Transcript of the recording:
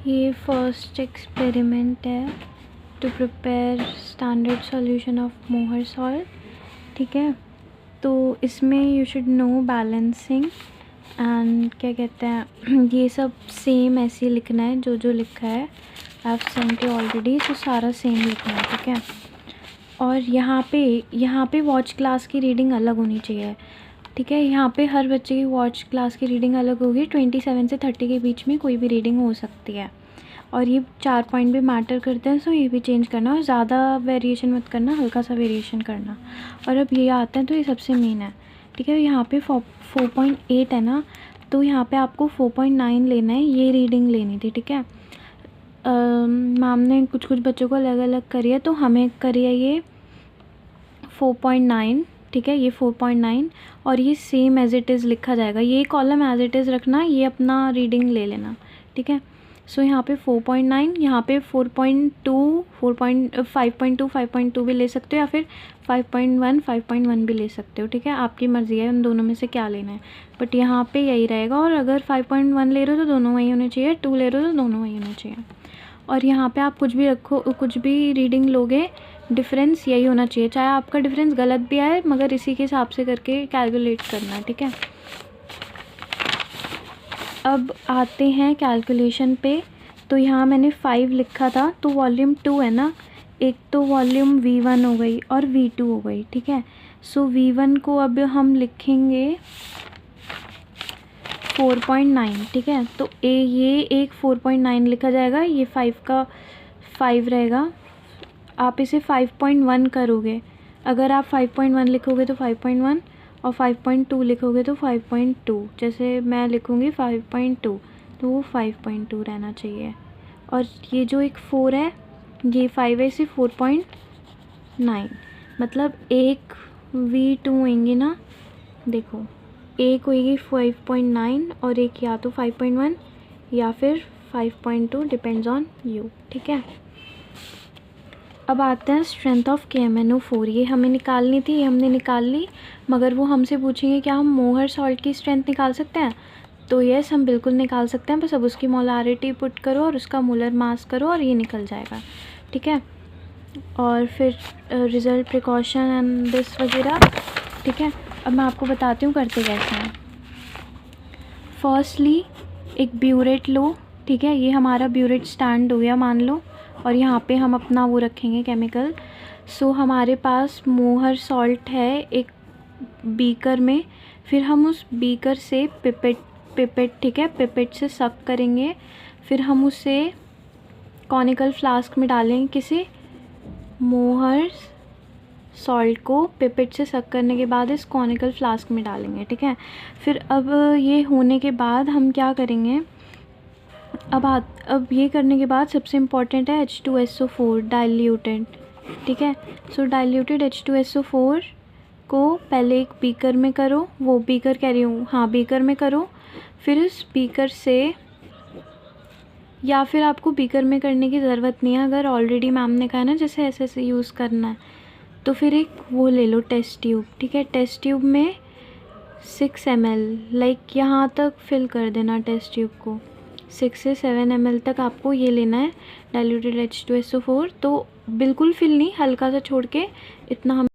ये first experiment है to prepare standard solution of Mohr salt. ठीक है, तो इसमें you should know balancing and क्या कहते हैं ये सब सेम ऐसे ही लिखना है जो जो लिखा है। I have sent you already, तो सारा सेम लिखना है। ठीक है, और यहाँ पे वॉच क्लास की रीडिंग अलग होनी चाहिए। ठीक है, यहाँ पे हर बच्चे की वॉच क्लास की रीडिंग अलग होगी। 27 से 30 के बीच में कोई भी रीडिंग हो सकती है, और ये 4 पॉइंट भी मैटर करते हैं, सो ये भी चेंज करना, और ज़्यादा वेरिएशन मत करना, हल्का सा वेरिएशन करना। और अब ये आते हैं तो ये सबसे मेन है। ठीक है, यहाँ पे 4.8 है ना, तो यहाँ पे आपको 4.9 लेना है, ये रीडिंग लेनी थी। ठीक है, मैम ने कुछ कुछ बच्चों को अलग अलग करी है, तो हमें करी है ये 4.9। ठीक है, ये 4.9 और ये सेम एज इट इज़ लिखा जाएगा। ये कॉलम एज इट इज़ रखना, ये अपना रीडिंग ले लेना। ठीक है, सो यहाँ पे 4.9, यहाँ पे 4.2, 5.2, 5.2 भी ले सकते हो, या फिर 5.1, 5.1 भी ले सकते हो। ठीक है, आपकी मर्ज़ी है उन दोनों में से क्या लेना है, बट यहाँ पे यही रहेगा। और अगर 5.1 ले रहे हो तो दोनों वही होने चाहिए, 2 ले रहे हो तो दोनों वही होने चाहिए। और यहाँ पे आप कुछ भी रखो, कुछ भी रीडिंग लोगे, डिफरेंस यही होना चाहिए, चाहे आपका डिफरेंस गलत भी आए, मगर इसी के हिसाब से करके कैलकुलेट करना है। ठीक है, अब आते हैं कैलकुलेशन पे। तो यहाँ मैंने 5 लिखा था, तो वॉल्यूम 2 है ना, एक तो वॉल्यूम V1 हो गई और V2 हो गई। ठीक है, सो V1 को अब हम लिखेंगे 4.9। ठीक है, तो ये एक 4.9 लिखा जाएगा, ये 5 का 5 रहेगा। आप इसे 5.1 करोगे, अगर आप 5.1 लिखोगे तो 5.1, और 5.2 लिखोगे तो 5.2। जैसे मैं लिखूँगी 5.2, तो वो 5.2 रहना चाहिए। और ये जो एक 4 है, ये 5 है, इसे 4.9, मतलब एक V2 होंगी ना, देखो एक होगी 5.9 और एक या तो 5.1 या फिर 5.2, डिपेंड्स ऑन यू। ठीक है, अब आते हैं स्ट्रेंथ ऑफ KMnO4। ये हमें निकालनी थी, ये हमने निकाल ली, मगर वो हमसे पूछेंगे क्या हम मोहर सॉल्ट की स्ट्रेंथ निकाल सकते हैं, तो यस हम बिल्कुल निकाल सकते हैं। बस अब उसकी मोलारिटी पुट करो और उसका मोलर मास करो और ये निकल जाएगा। ठीक है, और फिर रिज़ल्ट, प्रिकॉशन एंड दिस वगैरह। ठीक है, अब मैं आपको बताती हूँ करते कैसे हैं। फर्स्टली एक ब्यूरेट लो। ठीक है, ये हमारा ब्यूरेट स्टैंड हो गया मान लो, और यहाँ पे हम अपना वो रखेंगे केमिकल। सो हमारे पास मोहर सॉल्ट है एक बीकर में, फिर हम उस बीकर से पिपेट ठीक है, पिपेट से सक करेंगे, फिर हम उसे कॉनिकल फ्लास्क में डालेंगे। किसी मोहर सॉल्ट को पिपेट से सक करने के बाद इस कॉनिकल फ्लास्क में डालेंगे। ठीक है, फिर अब ये होने के बाद हम क्या करेंगे, अब ये करने के बाद सबसे इम्पॉर्टेंट है H2SO4 डाइल्यूटेड। ठीक है, सो डाइल्यूटेड H2SO4 को पहले एक बीकर में करो, वो बीकर कह रही हूँ, हाँ बीकर में करो, फिर उस बीकर से, या फिर आपको बीकर में करने की ज़रूरत नहीं है, अगर ऑलरेडी मैम ने कहा है ना जैसे ऐसे ऐसे यूज़ करना है, तो फिर एक वो ले लो टेस्ट ट्यूब। ठीक है, टेस्ट ट्यूब में 6 ml, लाइक यहाँ तक फिल कर देना टेस्ट ट्यूब को, 6 से 7 ml तक आपको ये लेना है डाइल्यूटेड H2SO4। तो बिल्कुल फिल नहीं, हल्का सा छोड़ के इतना हम